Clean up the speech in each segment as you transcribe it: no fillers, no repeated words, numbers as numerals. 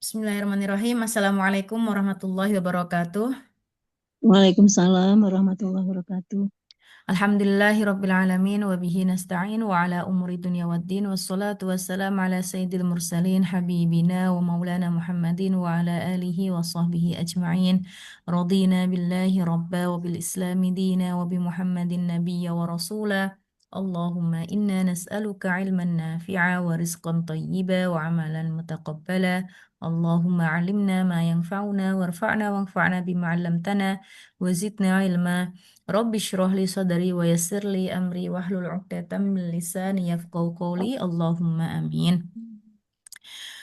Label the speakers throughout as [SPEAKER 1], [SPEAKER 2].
[SPEAKER 1] Bismillahirrahmanirrahim. Assalamualaikum warahmatullahi wabarakatuh.
[SPEAKER 2] Waalaikumsalam warahmatullahi wabarakatuh.
[SPEAKER 1] Alhamdulillahirabbil alamin wa bihi nasta'in wa ala umuri dunya waddin wassalatu wassalamu ala sayyidil mursalin habibina wa maulana Muhammadin wa ala alihi wa sahbihi ajma'in. Radina billahi rabba wa bil islami dina wa bi Muhammadin nabiyya wa rasula. Allahumma inna nas'aluka ilman nafi'a wa rizqan tayyiba wa amalan mutaqabbala. Allahumma alimna ma yanfa'una warfa'na wanfa'na bima 'allamtana wa zidna ilma. Rabbi shrah li sadri wa yassir li amri wahlul 'uqdatam min lisani yafqahu qawli. Allahumma amin.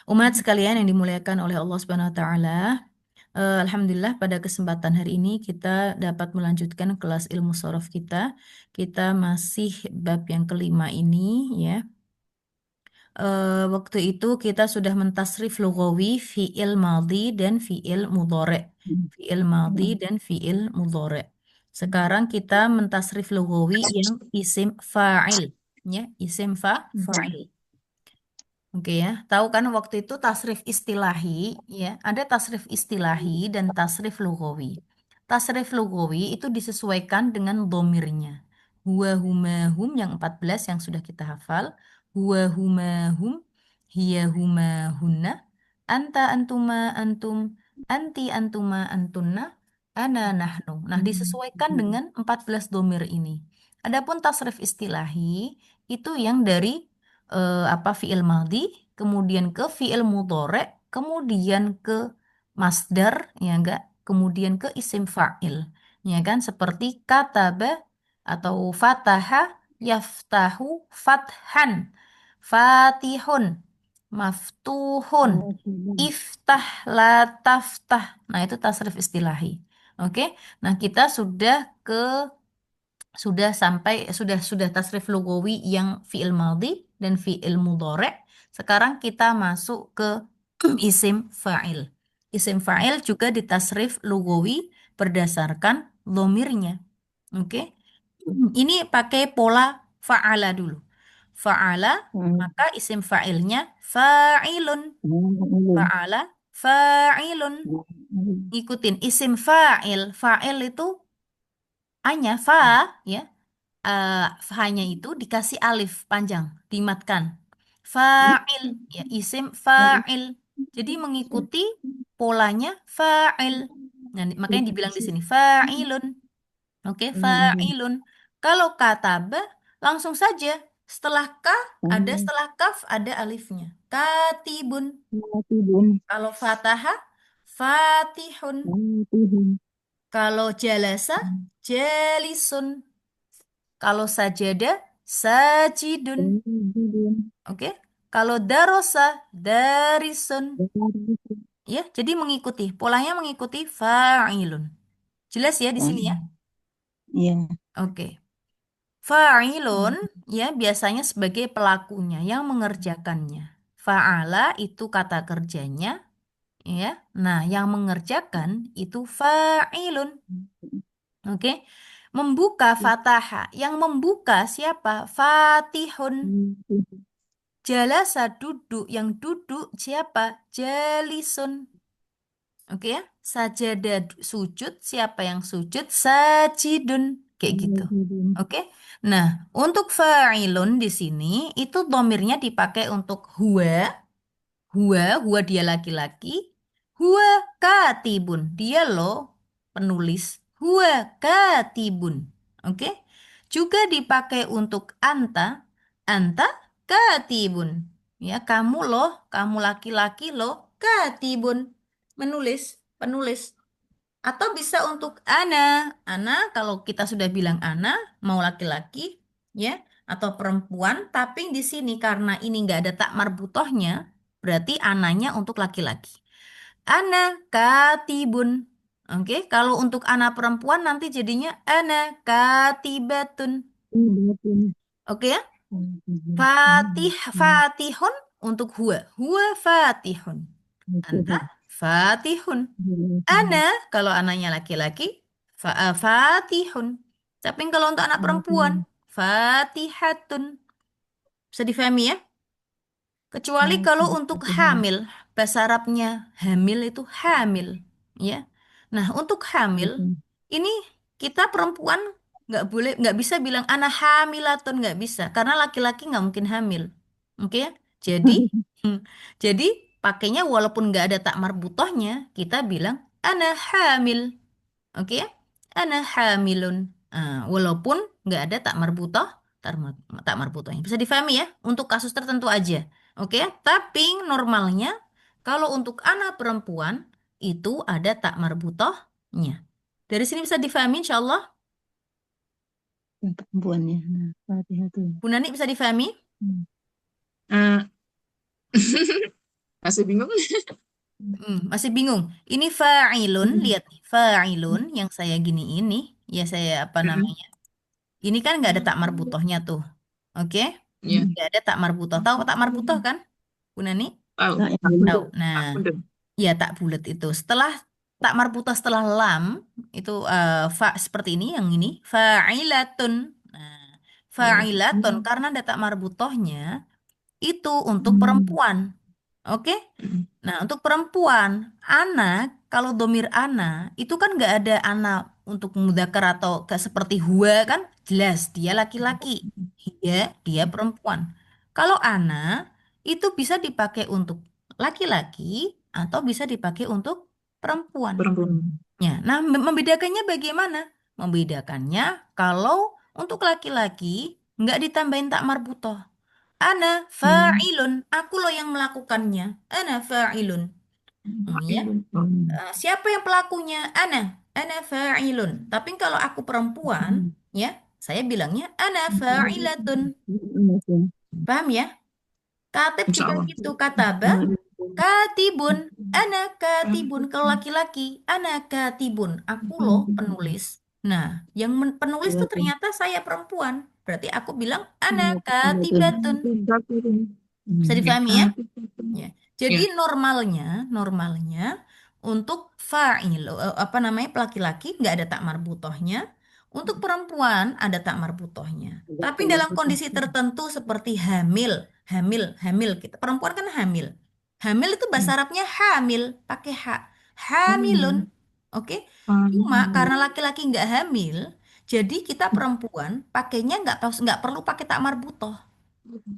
[SPEAKER 1] Umat sekalian yang dimuliakan oleh Allah Subhanahu wa taala, alhamdulillah pada kesempatan hari ini kita dapat melanjutkan kelas ilmu shorof kita. Kita masih bab yang kelima ini ya. Waktu itu kita sudah mentasrif lughawi fi'il madhi dan fi'il mudhari. Fi'il madhi dan fi'il mudhari. Sekarang kita mentasrif lughawi yang isim fa'il. Ya, isim fa'il. Oke ya, tahu kan waktu itu tasrif istilahi, ya, ada tasrif istilahi dan tasrif lughawi. Tasrif lughawi itu disesuaikan dengan domirnya. Huwa huma hum yang 14 yang sudah kita hafal. Huwa huma hum, hiya huma hunna, anta antuma antum, anti antuma antunna, ana nahnu. Nah, disesuaikan dengan 14 domir ini. Adapun tasrif istilahi itu yang dari fiil madhi, kemudian ke fiil mudhari, kemudian ke masdar, ya enggak, kemudian ke isim fa'il, ya kan, seperti kataba atau fataha, yaftahu, fathan, fatihun, maftuhun, iftah, la taftah. Nah, itu tasrif istilahi. Oke. Nah, kita sudah tasrif lugawi yang fi'il madhi dan fi'il mudhari. Sekarang kita masuk ke isim fa'il. Isim fa'il juga ditasrif lugawi berdasarkan lomirnya. Oke. Ini pakai pola fa'ala dulu. Fa'ala, maka isim fa'ilnya fa'ilun. Fa'ala, fa'ilun. Ikutin isim fa'il. Fa'il itu hanya fa, ya. eh, Fa-nya itu dikasih alif panjang, dimatkan. Fa'il, ya, isim fa'il. Jadi mengikuti polanya fa'il. Nah, makanya dibilang di sini fa'ilun. Oke, fa'ilun. Kalau kataba, langsung saja. Setelah ka, setelah kaf ada alifnya. Katibun. Kalau fataha, fatihun. Kalau jalasa, jalisun. Kalau sajadah, sajidun. Oke. Kalau darosa, darisun. Ya, jadi mengikuti. Polanya mengikuti fa'ilun. Jelas ya di sini ya?
[SPEAKER 2] Iya.
[SPEAKER 1] Oke. Fa'ilun ya biasanya sebagai pelakunya yang mengerjakannya. Fa'ala itu kata kerjanya ya. Nah, yang mengerjakan itu fa'ilun. Oke. Membuka fataha. Yang membuka siapa? Fatihun. Jalasa duduk, yang duduk siapa? Jalisun. Oke ya. Sajadah sujud, siapa yang sujud? Sajidun. Kayak gitu. Oke. Nah, untuk fa'ilun di sini itu domirnya dipakai untuk huwa dia laki-laki, huwa katibun, dia loh penulis, huwa katibun. Oke. Juga dipakai untuk anta katibun. Ya, kamu loh, kamu laki-laki loh, katibun, menulis, penulis. Atau bisa untuk ana kalau kita sudah bilang ana, mau laki-laki, ya, atau perempuan, tapi di sini karena ini nggak ada tak marbutohnya, berarti ananya untuk laki-laki. Ana katibun. Oke, kalau untuk anak perempuan nanti jadinya ana katibatun. Oke ya? Fatihun untuk huwa fatihun. Anta fatihun. Ana kalau anaknya laki-laki fatihun. Tapi kalau untuk anak perempuan fatihatun. Bisa difahami ya? Kecuali kalau untuk
[SPEAKER 2] Wabarakatuh.
[SPEAKER 1] hamil, bahasa Arabnya hamil itu hamil, ya. Nah, untuk hamil ini kita perempuan nggak boleh, nggak bisa bilang anak hamilatun, nggak bisa, karena laki-laki nggak mungkin hamil, oke ya. Jadi, jadi pakainya walaupun nggak ada tak marbutohnya, kita bilang anak hamil, oke ya. Anak hamilun. Walaupun nggak ada tak marbutoh, tak marbutohnya. Bisa difahami ya? Untuk kasus tertentu aja. Oke, tapi normalnya kalau untuk anak perempuan itu ada tak marbutohnya. Dari sini bisa difahami insya Allah.
[SPEAKER 2] Yang perempuannya. Nah, Fatihah tuh.
[SPEAKER 1] Bu Nani bisa difahami?
[SPEAKER 3] Ah, masih bingung.
[SPEAKER 1] Masih bingung. Ini fa'ilun, lihat nih. Fa'ilun yang saya gini ini, ya saya apa
[SPEAKER 3] Mm-mm.
[SPEAKER 1] namanya? Ini kan nggak ada tak marbutohnya tuh. Oke?
[SPEAKER 3] Ya,
[SPEAKER 1] Nggak ada tak marbutoh. Tahu tak marbutoh kan, Bu Nani?
[SPEAKER 3] tahu.
[SPEAKER 2] Nah, yang
[SPEAKER 3] Tak
[SPEAKER 2] ini.
[SPEAKER 1] Tahu.
[SPEAKER 3] bulat.
[SPEAKER 1] Nah,
[SPEAKER 3] Tak bulat.
[SPEAKER 1] ya tak bulat itu. Setelah tak marbutoh setelah lam itu fa seperti ini yang ini fa'ilatun. Nah,
[SPEAKER 3] Ya.
[SPEAKER 1] fa'ilatun karena ada tak marbutohnya itu untuk
[SPEAKER 2] Hmm.
[SPEAKER 1] perempuan. Oke?
[SPEAKER 3] Mm-mm.
[SPEAKER 1] Nah, untuk perempuan, anak, kalau domir anak, itu kan nggak ada anak untuk mudzakkar atau gak seperti huwa kan, jelas dia laki-laki, dia perempuan. Kalau anak, itu bisa dipakai untuk laki-laki atau bisa dipakai untuk perempuan.
[SPEAKER 3] Perempuan.
[SPEAKER 1] Ya, nah membedakannya bagaimana? Membedakannya kalau untuk laki-laki nggak ditambahin tak marbutoh. Ana
[SPEAKER 3] Hmm.
[SPEAKER 1] fa'ilun. Aku loh yang melakukannya. Ana fa'ilun. Ya.
[SPEAKER 3] Ilun. Oh.
[SPEAKER 1] Siapa yang pelakunya? Ana fa'ilun. Tapi kalau aku perempuan, ya, saya bilangnya ana fa'ilatun. Paham ya? Katib
[SPEAKER 3] Insya
[SPEAKER 1] juga
[SPEAKER 3] Allah.
[SPEAKER 1] gitu. Kataba, katibun. Ana katibun. Kalau laki-laki, ana katibun. Aku loh penulis. Nah, yang penulis tuh ternyata saya perempuan. Berarti aku bilang ana katibatun. Bisa difahami ya? Ya. Jadi
[SPEAKER 3] Ya.
[SPEAKER 1] normalnya untuk fa'il apa namanya laki-laki nggak ada tak marbutohnya, untuk perempuan ada tak marbutohnya. Tapi dalam kondisi tertentu seperti hamil kita perempuan kan hamil. Hamil itu bahasa Arabnya hamil pakai ha. Hamilun. Oke? Cuma karena laki-laki nggak hamil, jadi kita perempuan pakainya nggak perlu pakai tak marbutoh.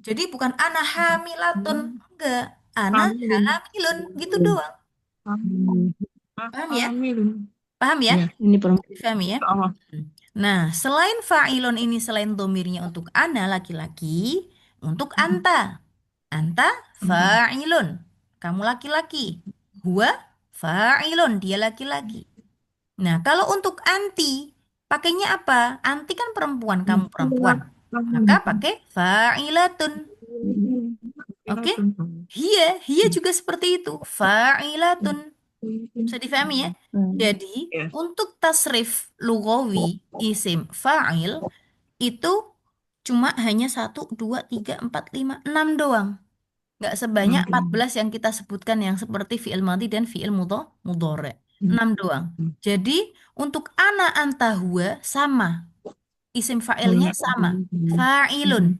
[SPEAKER 1] Jadi bukan ana hamilatun, enggak. Ana
[SPEAKER 3] Hamilun.
[SPEAKER 1] hamilun, gitu doang. Paham ya?
[SPEAKER 3] Hamilun.
[SPEAKER 1] Paham ya?
[SPEAKER 3] Ya.
[SPEAKER 2] Ini perempuan.
[SPEAKER 1] Paham ya?
[SPEAKER 3] Insya Allah.
[SPEAKER 1] Hmm. Nah, selain fa'ilun ini selain domirnya untuk ana laki-laki, untuk anta. Anta fa'ilun. Kamu laki-laki. Huwa fa'ilun, dia laki-laki. Nah, kalau untuk anti, pakainya apa? Anti kan perempuan, kamu perempuan. Maka pakai fa'ilatun. Oke? Hia juga seperti itu. Fa'ilatun. Bisa difahami ya? Jadi,
[SPEAKER 3] Ya.
[SPEAKER 1] untuk tasrif lugawi isim fa'il itu cuma hanya 1, 2, 3, 4, 5, 6 doang. Nggak sebanyak 14 yang kita sebutkan yang seperti fi'il madhi dan fi'il mudhari. 6 doang. Jadi, untuk ana anta huwa sama. Isim fa'ilnya sama. Fa'ilun.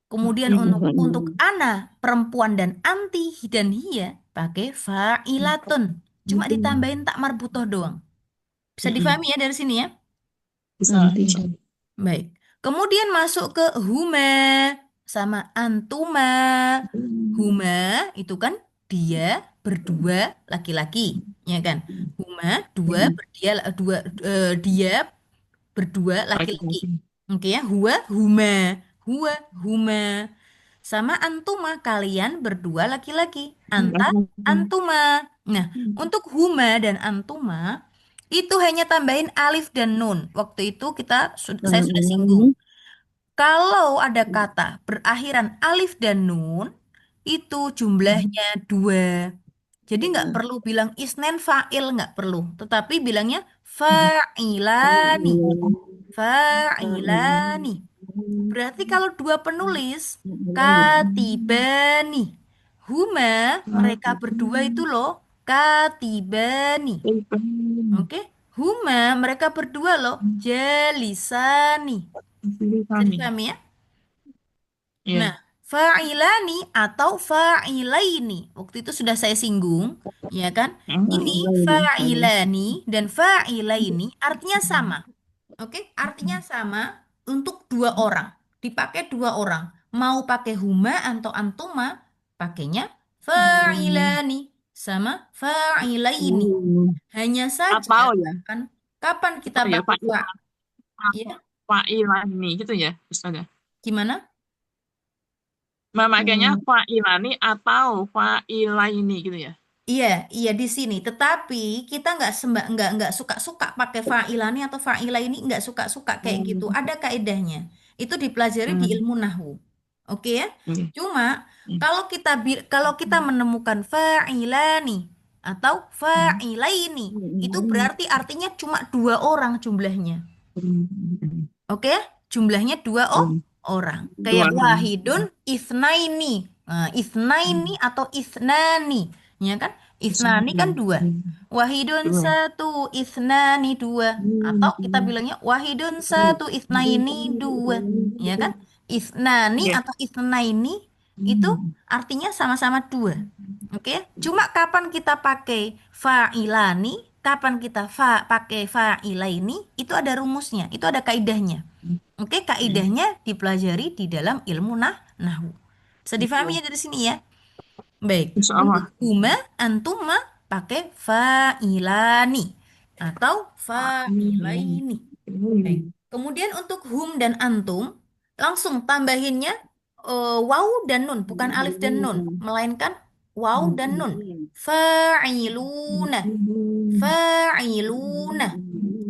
[SPEAKER 1] Kemudian untuk ana, perempuan dan anti dan hia pakai fa'ilatun. Cuma ditambahin tak marbutoh doang. Bisa difahami ya dari sini ya?
[SPEAKER 3] Bisa. Insya
[SPEAKER 2] Tidak.
[SPEAKER 1] Baik. Kemudian masuk ke huma sama antuma. Huma itu kan dia berdua laki-laki, ya kan? Huma dua berdia dua dia berdua laki-laki.
[SPEAKER 3] Allah.
[SPEAKER 1] Oke ya, huwa, huma. Sama antuma, kalian berdua laki-laki. Anta, antuma. Nah, untuk huma dan antuma, itu hanya tambahin alif dan nun. Waktu itu saya sudah singgung. Kalau ada kata berakhiran alif dan nun, itu jumlahnya 2. Jadi nggak perlu bilang isnen fa'il, nggak perlu. Tetapi bilangnya fa'ilani. Fa'ilani. Berarti kalau dua penulis, katibani. Huma, mereka berdua itu loh, katibani. Oke? Huma, mereka berdua loh, jalisani. Bisa
[SPEAKER 3] Kami.
[SPEAKER 1] dipahami ya? Nah,
[SPEAKER 3] Ya.
[SPEAKER 1] fa'ilani atau fa'ilaini. Waktu itu sudah saya singgung, ya kan? Ini fa'ilani dan fa'ilaini artinya sama. Oke, artinya sama untuk dua orang. Dipakai dua orang. Mau pakai huma atau antuma, pakainya fa'ilani sama fa'ilaini. Hanya saja
[SPEAKER 3] Atau ya,
[SPEAKER 1] kapan kita
[SPEAKER 3] atau ya
[SPEAKER 1] pakai fa, ya?
[SPEAKER 3] fa'ilani gitu ya, Ustaz ya.
[SPEAKER 1] Gimana?
[SPEAKER 3] Makanya fa'ilani atau fa'ilaini gitu ya.
[SPEAKER 1] Iya, iya di sini. Tetapi kita nggak suka-suka pakai fa'ilani atau fa'ila ini nggak suka-suka kayak gitu.
[SPEAKER 3] Hmm.
[SPEAKER 1] Ada kaidahnya. Itu dipelajari di
[SPEAKER 3] Hmm.
[SPEAKER 1] ilmu nahwu. Oke ya?
[SPEAKER 3] Oke.
[SPEAKER 1] Cuma
[SPEAKER 3] Hmm.
[SPEAKER 1] kalau kita menemukan fa'ilani atau fa'ilaini, itu berarti artinya cuma dua orang jumlahnya.
[SPEAKER 3] Hmm.
[SPEAKER 1] Oke, jumlahnya dua
[SPEAKER 3] Hmm.
[SPEAKER 1] orang.
[SPEAKER 3] Dua
[SPEAKER 1] Kayak
[SPEAKER 3] orang.
[SPEAKER 1] wahidun isnaini. Nah, isnaini
[SPEAKER 3] Hmm.
[SPEAKER 1] atau isnani. Ya kan? Isnani kan dua. Wahidun
[SPEAKER 3] Dua.
[SPEAKER 1] satu, isnani dua. Atau kita bilangnya wahidun satu, isnaini dua. Ya kan? Isnani
[SPEAKER 3] Oke.
[SPEAKER 1] atau isnaini itu artinya sama-sama dua. Oke, cuma kapan kita pakai fa'ilani, kapan kita pakai fa'ilaini, itu ada rumusnya, itu ada kaidahnya. Oke, kaidahnya dipelajari di dalam ilmu nahwu. Bisa difahami ya dari sini ya? Baik,
[SPEAKER 3] Insya
[SPEAKER 1] untuk
[SPEAKER 3] Allah.
[SPEAKER 1] huma, antuma pakai fa'ilani atau fa'ilaini. Baik. Kemudian untuk hum dan antum, langsung tambahinnya waw dan nun, bukan alif dan nun, melainkan waw dan nun. Fa'iluna, fa'iluna,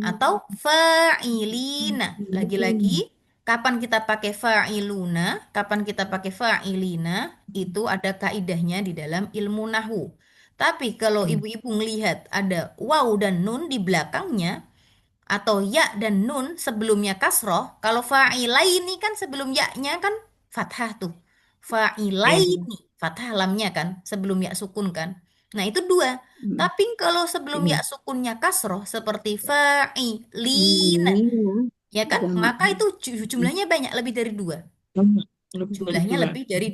[SPEAKER 1] atau fa'ilina. Lagi-lagi, kapan kita pakai fa'iluna, kapan kita pakai fa'ilina, itu ada kaidahnya di dalam ilmu nahwu. Tapi kalau ibu-ibu melihat ada waw dan nun di belakangnya, atau ya dan nun sebelumnya kasroh. Kalau fa'ilaini kan sebelum ya-nya kan fathah tuh.
[SPEAKER 3] Oke.
[SPEAKER 1] Fa'ilaini, fathah lamnya kan sebelum ya sukun kan. Nah itu dua. Tapi kalau sebelum ya sukunnya kasroh seperti fa'ilina, ya kan? Maka itu jumlahnya banyak lebih dari dua.
[SPEAKER 3] Banyak. Lebih dari
[SPEAKER 1] Jumlahnya
[SPEAKER 3] dua.
[SPEAKER 1] lebih dari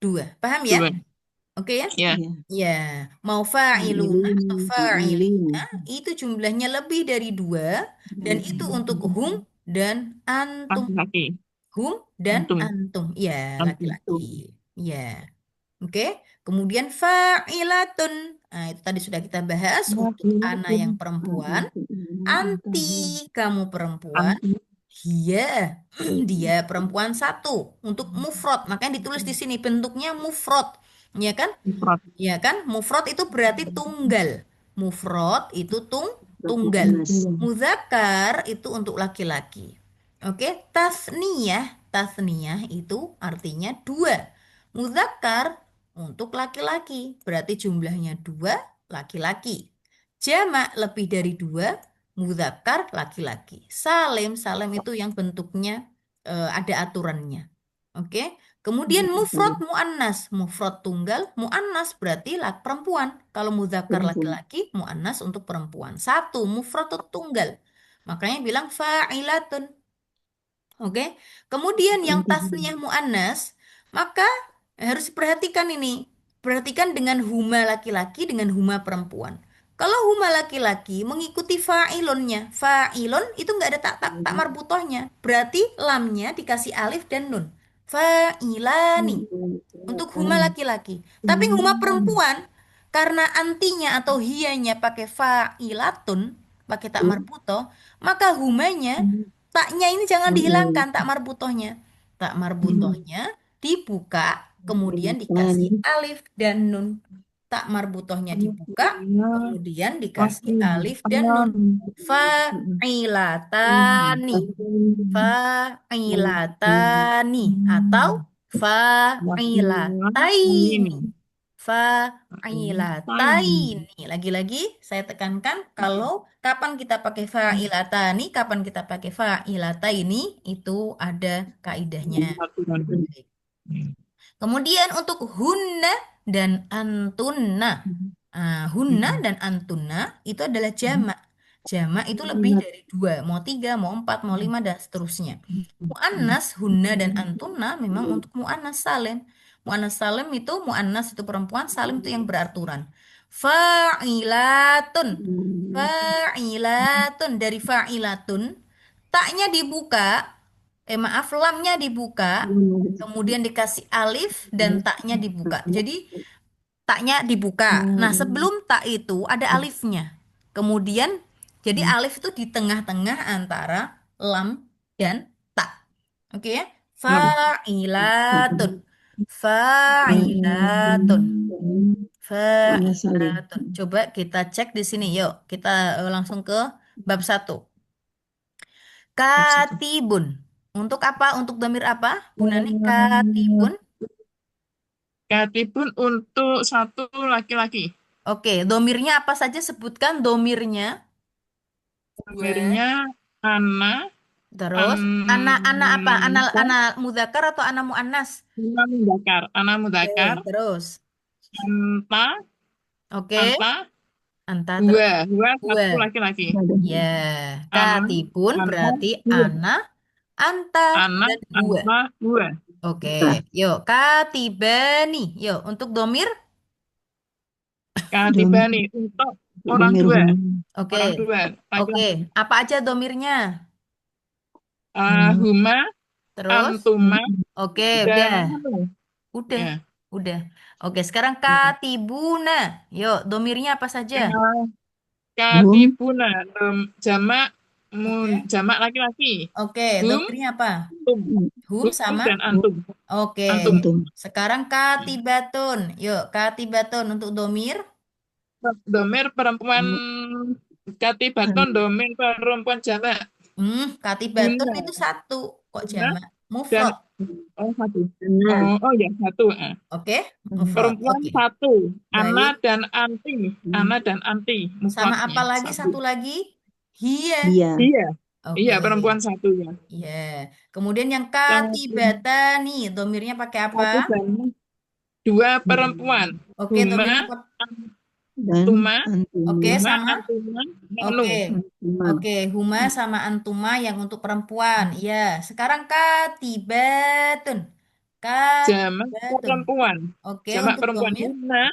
[SPEAKER 1] dua. Paham ya?
[SPEAKER 3] Dua.
[SPEAKER 1] Oke ya?
[SPEAKER 3] Ya.
[SPEAKER 1] Ya, mau fa'iluna atau fa'ilina itu jumlahnya lebih dari dua dan itu untuk hum dan antum.
[SPEAKER 3] Laki-laki.
[SPEAKER 1] Hum dan
[SPEAKER 3] Antum.
[SPEAKER 1] antum. Ya,
[SPEAKER 3] Antum.
[SPEAKER 1] laki-laki. Ya, oke. Kemudian fa'ilatun. Nah, itu tadi sudah kita bahas untuk ana yang perempuan. Anti, kamu perempuan.
[SPEAKER 3] Antum.
[SPEAKER 1] Iya, dia perempuan satu untuk mufrad. Makanya ditulis di sini bentuknya mufrad. Ya kan?
[SPEAKER 3] Mufrad.
[SPEAKER 1] Ya kan? Mufrad itu berarti tunggal. Mufrad itu tunggal. Muzakkar itu untuk laki-laki. Oke, tasniyah. Tasniyah itu artinya dua. Muzakkar untuk laki-laki. Berarti jumlahnya dua laki-laki. Jamak lebih dari dua. Muzakkar laki-laki. Salim, salim itu yang bentuknya ada aturannya. Oke. Kemudian mufrad muannas, mufrad tunggal, muannas berarti perempuan. Kalau muzakkar laki-laki, muannas untuk perempuan. Satu, mufrad itu tunggal. Makanya bilang fa'ilatun. Oke. Kemudian yang tasniyah muannas, maka harus diperhatikan ini. Perhatikan dengan huma laki-laki dengan huma perempuan. Kalau huma laki-laki mengikuti fa'ilonnya. Fa'ilon itu nggak ada tak marbutohnya. Berarti lamnya dikasih alif dan nun. Fa'ilani untuk huma laki-laki. Tapi huma perempuan karena antinya atau hianya pakai fa'ilatun, pakai tak marbutoh, maka humanya taknya ini jangan dihilangkan tak marbutohnya. Tak marbutohnya dibuka kemudian dikasih alif dan nun. Tak marbutohnya dibuka kemudian dikasih alif dan nun. Fa'ilatani, fa'ilatani atau fa'ilataini. Fa'ilataini. Lagi-lagi saya tekankan kalau kapan kita pakai fa'ilatani, kapan kita pakai fa'ilataini itu ada kaidahnya. Baik. Kemudian untuk hunna dan antunna. Hunna dan antunna itu adalah jamak. Jamak itu lebih dari 2, mau 3, mau 4, mau 5, dan seterusnya. Mu'annas, hunna dan antuna memang untuk mu'annas salim. Mu'annas salim itu, mu'annas itu perempuan, salim itu yang beraturan. Fa'ilatun. Fa'ilatun. Dari fa'ilatun, taknya dibuka, maaf, lamnya dibuka, kemudian dikasih alif dan taknya dibuka. Jadi taknya dibuka. Nah, sebelum tak itu ada alifnya. Kemudian jadi alif itu di tengah-tengah antara lam dan tak. Oke ya? Fa'ilatun. Fa'ilatun.
[SPEAKER 2] Mu'annas salim.
[SPEAKER 1] Fa'ilatun. Coba kita cek di sini. Yuk, kita langsung ke bab 1.
[SPEAKER 2] Bab 1.
[SPEAKER 1] Katibun. Untuk apa? Untuk domir apa? Bu Nani, katibun.
[SPEAKER 3] Katibun untuk satu laki-laki.
[SPEAKER 1] Oke, domirnya apa saja? Sebutkan domirnya. Dua.
[SPEAKER 3] Domirnya ana,
[SPEAKER 1] Terus, anak apa? Anak
[SPEAKER 3] anta,
[SPEAKER 1] anak mudakar atau anak muannas?
[SPEAKER 3] ana mudakar, ana mudakar,
[SPEAKER 1] Oke, terus.
[SPEAKER 3] anta,
[SPEAKER 1] Oke,
[SPEAKER 3] anta,
[SPEAKER 1] anta terus.
[SPEAKER 3] dua
[SPEAKER 1] Dua.
[SPEAKER 3] satu laki-laki.
[SPEAKER 1] Ya,
[SPEAKER 3] Ana,
[SPEAKER 1] katibun
[SPEAKER 3] anta,
[SPEAKER 1] berarti
[SPEAKER 3] dua.
[SPEAKER 1] anak, anta,
[SPEAKER 3] Ana,
[SPEAKER 1] dan gua.
[SPEAKER 3] anta, dua.
[SPEAKER 1] Oke, yuk katibani. Yuk, untuk domir.
[SPEAKER 3] Katibani untuk orang
[SPEAKER 2] Domir
[SPEAKER 3] dua,
[SPEAKER 2] hum.
[SPEAKER 1] Oke,
[SPEAKER 3] orang dua
[SPEAKER 1] oke.
[SPEAKER 3] laki-laki.
[SPEAKER 1] Apa aja domirnya?
[SPEAKER 3] Huma,
[SPEAKER 1] Terus,
[SPEAKER 3] antuma,
[SPEAKER 1] oke,
[SPEAKER 3] dan
[SPEAKER 1] udah.
[SPEAKER 3] anu.
[SPEAKER 1] Udah,
[SPEAKER 3] Ya.
[SPEAKER 1] udah. Oke, sekarang katibuna. Yuk, domirnya apa saja?
[SPEAKER 2] Hum.
[SPEAKER 3] Katibuna, jamak
[SPEAKER 1] Oke.
[SPEAKER 3] jamak laki-laki.
[SPEAKER 1] Oke,
[SPEAKER 3] Hum,
[SPEAKER 1] domirnya apa?
[SPEAKER 3] antum,
[SPEAKER 1] Hum
[SPEAKER 3] hum
[SPEAKER 1] sama?
[SPEAKER 3] dan antum,
[SPEAKER 1] Oke.
[SPEAKER 3] antum.
[SPEAKER 2] Antum.
[SPEAKER 1] Sekarang katibatun. Yuk, katibatun untuk domir.
[SPEAKER 3] Domir perempuan, katibaton
[SPEAKER 2] An-
[SPEAKER 3] domir perempuan jamak.
[SPEAKER 1] Katibatun
[SPEAKER 3] Guna,
[SPEAKER 1] itu satu. Kok
[SPEAKER 3] guna
[SPEAKER 1] jamak?
[SPEAKER 3] dan
[SPEAKER 1] Mufrad.
[SPEAKER 3] satu.
[SPEAKER 2] Ana.
[SPEAKER 3] Oh ya satu.
[SPEAKER 1] Oke,
[SPEAKER 2] Ana.
[SPEAKER 1] mufrad.
[SPEAKER 3] Perempuan
[SPEAKER 1] Oke.
[SPEAKER 3] satu, ana
[SPEAKER 1] Baik.
[SPEAKER 3] dan anti, ana dan anti,
[SPEAKER 1] Sama apa
[SPEAKER 3] mufradnya
[SPEAKER 1] lagi
[SPEAKER 3] satu.
[SPEAKER 1] satu lagi? Hia.
[SPEAKER 2] Dia.
[SPEAKER 3] Iya,
[SPEAKER 1] Oke.
[SPEAKER 3] iya perempuan satu ya.
[SPEAKER 1] Iya. Kemudian yang
[SPEAKER 3] Yang
[SPEAKER 1] katibatani, domirnya pakai apa?
[SPEAKER 3] satu dan dua perempuan,
[SPEAKER 1] Oke,
[SPEAKER 3] huma,
[SPEAKER 1] domirnya
[SPEAKER 2] Dan
[SPEAKER 3] antuma,
[SPEAKER 1] oke
[SPEAKER 2] antuma.
[SPEAKER 3] huma,
[SPEAKER 1] sama.
[SPEAKER 3] antuma, nanu.
[SPEAKER 1] Oke.
[SPEAKER 2] Antuman.
[SPEAKER 1] Oke, huma sama antuma yang untuk perempuan. Iya, sekarang katibatun.
[SPEAKER 3] Jamak
[SPEAKER 1] Katibatun.
[SPEAKER 3] perempuan,
[SPEAKER 1] Oke,
[SPEAKER 3] jamak
[SPEAKER 1] untuk
[SPEAKER 3] perempuan,
[SPEAKER 1] domir
[SPEAKER 2] Dan
[SPEAKER 3] huna,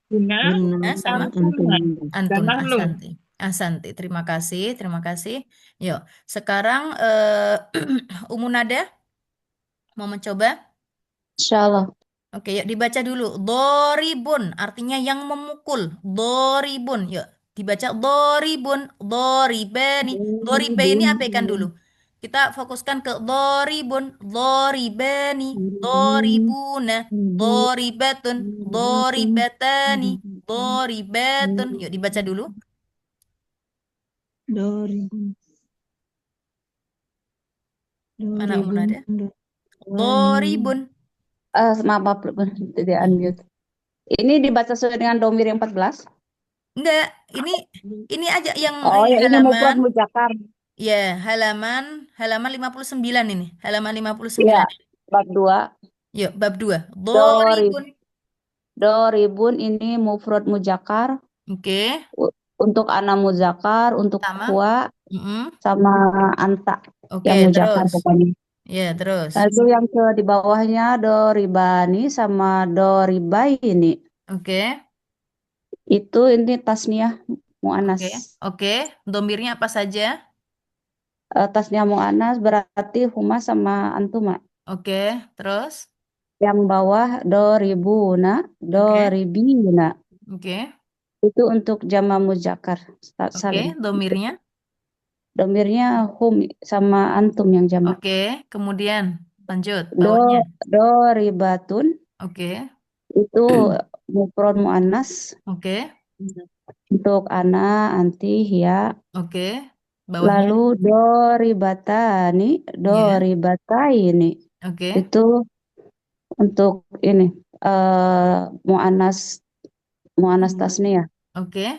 [SPEAKER 2] Guna
[SPEAKER 1] ya sama
[SPEAKER 3] antuma,
[SPEAKER 2] antum.
[SPEAKER 3] dan
[SPEAKER 1] antun.
[SPEAKER 3] nahnu.
[SPEAKER 1] Asanti. Asanti. Terima kasih, terima kasih. Yuk, sekarang Umu Nada mau mencoba?
[SPEAKER 2] Insyaallah.
[SPEAKER 1] Oke, yuk dibaca dulu. Doribun, artinya yang memukul. Doribun, yuk. Dibaca doribun, doribani. Doribani abaikan dulu. Kita fokuskan ke doribun, doribani, doribuna, doribatun, doribatani, doribatun. Yuk dibaca dulu.
[SPEAKER 2] Doribun.
[SPEAKER 1] Mana
[SPEAKER 2] Doribun.
[SPEAKER 1] Umunada?
[SPEAKER 2] Doribun.
[SPEAKER 1] Doribun.
[SPEAKER 4] Maaf, maaf, tidak unmute. Ini dibaca sesuai dengan domir yang 14.
[SPEAKER 1] Enggak, ini aja yang
[SPEAKER 4] Oh ya, ini mufrad
[SPEAKER 1] halaman.
[SPEAKER 4] muzakkar.
[SPEAKER 1] Ya, halaman 59 ini. Halaman
[SPEAKER 4] Ya,
[SPEAKER 1] 59.
[SPEAKER 4] bab 2.
[SPEAKER 1] Yuk, bab 2.
[SPEAKER 4] Dorib,
[SPEAKER 1] Doribun.
[SPEAKER 4] doribun ini mufrad muzakkar.
[SPEAKER 1] Oke,
[SPEAKER 4] Untuk ana muzakkar, untuk
[SPEAKER 1] sama.
[SPEAKER 4] huwa,
[SPEAKER 1] Mm-mm.
[SPEAKER 4] sama anta
[SPEAKER 1] Oke,
[SPEAKER 4] yang muzakkar
[SPEAKER 1] terus.
[SPEAKER 4] pokoknya.
[SPEAKER 1] Ya, terus.
[SPEAKER 4] Lalu yang ke di bawahnya doribani sama doribaini.
[SPEAKER 1] Oke,
[SPEAKER 4] Itu ini tasniah mu'anas.
[SPEAKER 1] oke, oke. Domirnya apa saja?
[SPEAKER 4] Tasniah mu'anas berarti huma sama antuma.
[SPEAKER 1] Oke, terus.
[SPEAKER 4] Yang bawah doribuna, doribina.
[SPEAKER 1] Oke,
[SPEAKER 4] Itu untuk jama muzakkar
[SPEAKER 1] oke.
[SPEAKER 4] salim.
[SPEAKER 1] Domirnya.
[SPEAKER 4] Domirnya hum sama antum yang jama.
[SPEAKER 1] Oke, kemudian lanjut
[SPEAKER 4] Do
[SPEAKER 1] bawahnya.
[SPEAKER 4] doribatun
[SPEAKER 1] Oke,
[SPEAKER 4] itu mufrad muannas
[SPEAKER 1] oke,
[SPEAKER 4] untuk ana, anti, hia.
[SPEAKER 1] oke. Bawahnya.
[SPEAKER 4] Lalu doribatani,
[SPEAKER 1] Ya,
[SPEAKER 4] doribataini
[SPEAKER 1] oke,
[SPEAKER 4] itu untuk ini muannas muannas tasniyah
[SPEAKER 1] oke.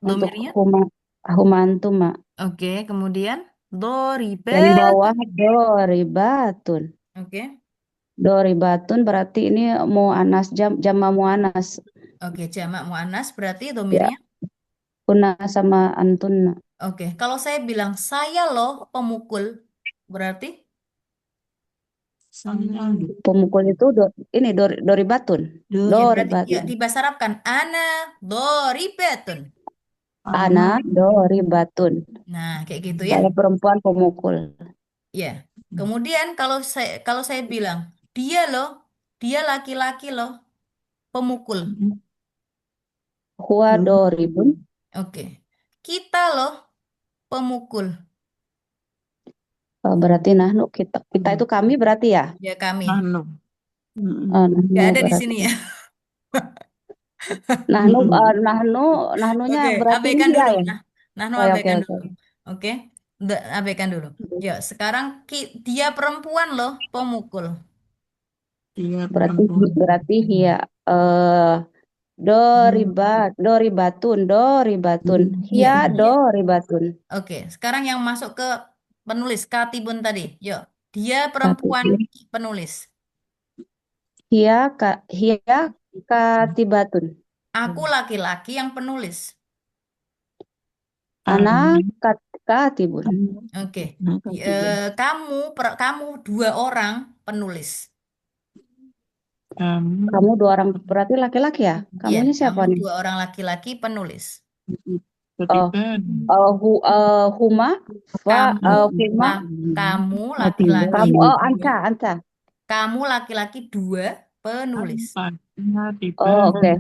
[SPEAKER 4] untuk
[SPEAKER 1] Domirnya.
[SPEAKER 4] huma antuma.
[SPEAKER 1] Oke, kemudian
[SPEAKER 4] Yang
[SPEAKER 1] doribet.
[SPEAKER 4] bawah doribatun.
[SPEAKER 1] Oke.
[SPEAKER 4] Doribatun berarti ini mu'anas jama mu'anas.
[SPEAKER 1] Oke, jamak muannas berarti
[SPEAKER 4] Ya,
[SPEAKER 1] domirnya.
[SPEAKER 4] Kuna sama antunna.
[SPEAKER 1] Oke, kalau saya bilang saya loh pemukul, berarti
[SPEAKER 3] Saya
[SPEAKER 4] Pemukul itu ini doribatun.
[SPEAKER 1] ya
[SPEAKER 3] do
[SPEAKER 1] berarti ya
[SPEAKER 4] Doribatun.
[SPEAKER 1] dibahasa Arab kan ana doribetun.
[SPEAKER 4] Ana
[SPEAKER 3] anak
[SPEAKER 4] doribatun.
[SPEAKER 1] Nah, kayak gitu ya.
[SPEAKER 4] Saya perempuan pemukul.
[SPEAKER 1] Ya. Kemudian kalau saya bilang dia loh, dia laki-laki loh pemukul.
[SPEAKER 4] Huwa doribun.
[SPEAKER 1] Oke. Kita loh pemukul.
[SPEAKER 4] Berarti nahnu kita itu kami berarti ya.
[SPEAKER 1] Ya kami.
[SPEAKER 3] nano.
[SPEAKER 1] Nggak
[SPEAKER 4] Nahnu
[SPEAKER 1] ada di
[SPEAKER 4] berarti.
[SPEAKER 1] sini ya.
[SPEAKER 4] Nahnunya
[SPEAKER 1] Oke,
[SPEAKER 4] berarti
[SPEAKER 1] abaikan
[SPEAKER 4] dia
[SPEAKER 1] dulu.
[SPEAKER 4] ya.
[SPEAKER 1] Nah,
[SPEAKER 4] Oh ya, oke
[SPEAKER 1] abaikan
[SPEAKER 4] oke.
[SPEAKER 1] dulu. Oke, abaikan dulu. Ya, sekarang dia perempuan loh, pemukul.
[SPEAKER 3] Dia
[SPEAKER 4] Berarti
[SPEAKER 3] perempuan.
[SPEAKER 4] berarti hia doribatun.
[SPEAKER 1] Iya.
[SPEAKER 4] Hia doribatun.
[SPEAKER 1] Oke, sekarang yang masuk ke penulis katibun tadi. Yuk, dia perempuan
[SPEAKER 4] Katibun.
[SPEAKER 1] penulis.
[SPEAKER 4] Hia katibatun.
[SPEAKER 1] Aku laki-laki yang penulis.
[SPEAKER 4] Ana
[SPEAKER 3] Kamu
[SPEAKER 4] katibun.
[SPEAKER 1] Oke, kamu dua orang penulis.
[SPEAKER 4] Kamu dua orang berarti laki-laki ya?
[SPEAKER 1] Iya,
[SPEAKER 4] Kamunya siapa
[SPEAKER 1] kamu
[SPEAKER 4] nih?
[SPEAKER 1] dua orang laki-laki penulis.
[SPEAKER 4] Oh,
[SPEAKER 3] ketiban.
[SPEAKER 4] Huma,
[SPEAKER 1] Kamu,
[SPEAKER 4] Huma,
[SPEAKER 1] kamu laki-laki
[SPEAKER 4] kamu. Oh,
[SPEAKER 1] dua.
[SPEAKER 4] Anca.
[SPEAKER 1] Kamu laki-laki dua penulis.
[SPEAKER 3] Ketiban.
[SPEAKER 4] Oh, oke.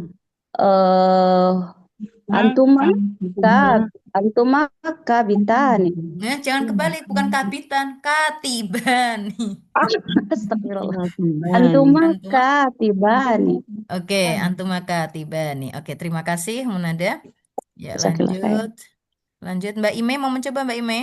[SPEAKER 4] Eh, Antuma, antuma kabitani.
[SPEAKER 1] Jangan kebalik, bukan kabitan, katiban.
[SPEAKER 4] Astagfirullah. Antuma
[SPEAKER 1] Antuma.
[SPEAKER 4] katibani.
[SPEAKER 1] Oke, antuma katibani. Oke, terima kasih Munada. Ya,
[SPEAKER 4] Sakila khair.
[SPEAKER 1] lanjut. Lanjut, Mbak Ime mau mencoba Mbak Ime?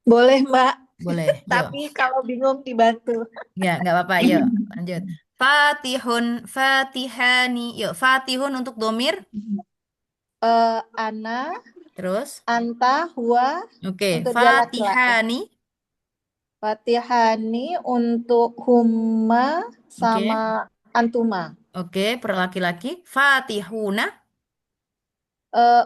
[SPEAKER 2] Boleh, Mbak.
[SPEAKER 1] Boleh, yuk.
[SPEAKER 2] Tapi kalau bingung dibantu.
[SPEAKER 1] Ya, nggak apa-apa, yuk. Lanjut. Fatihun, fatihani. Yuk, fatihun untuk domir.
[SPEAKER 2] Ana,
[SPEAKER 1] Terus,
[SPEAKER 2] anta, huwa
[SPEAKER 1] oke,
[SPEAKER 2] untuk dia laki-laki.
[SPEAKER 1] fatihani.
[SPEAKER 2] Fatihani untuk huma
[SPEAKER 1] Oke,
[SPEAKER 2] sama antuma.
[SPEAKER 1] oke, per laki-laki. Fatihuna.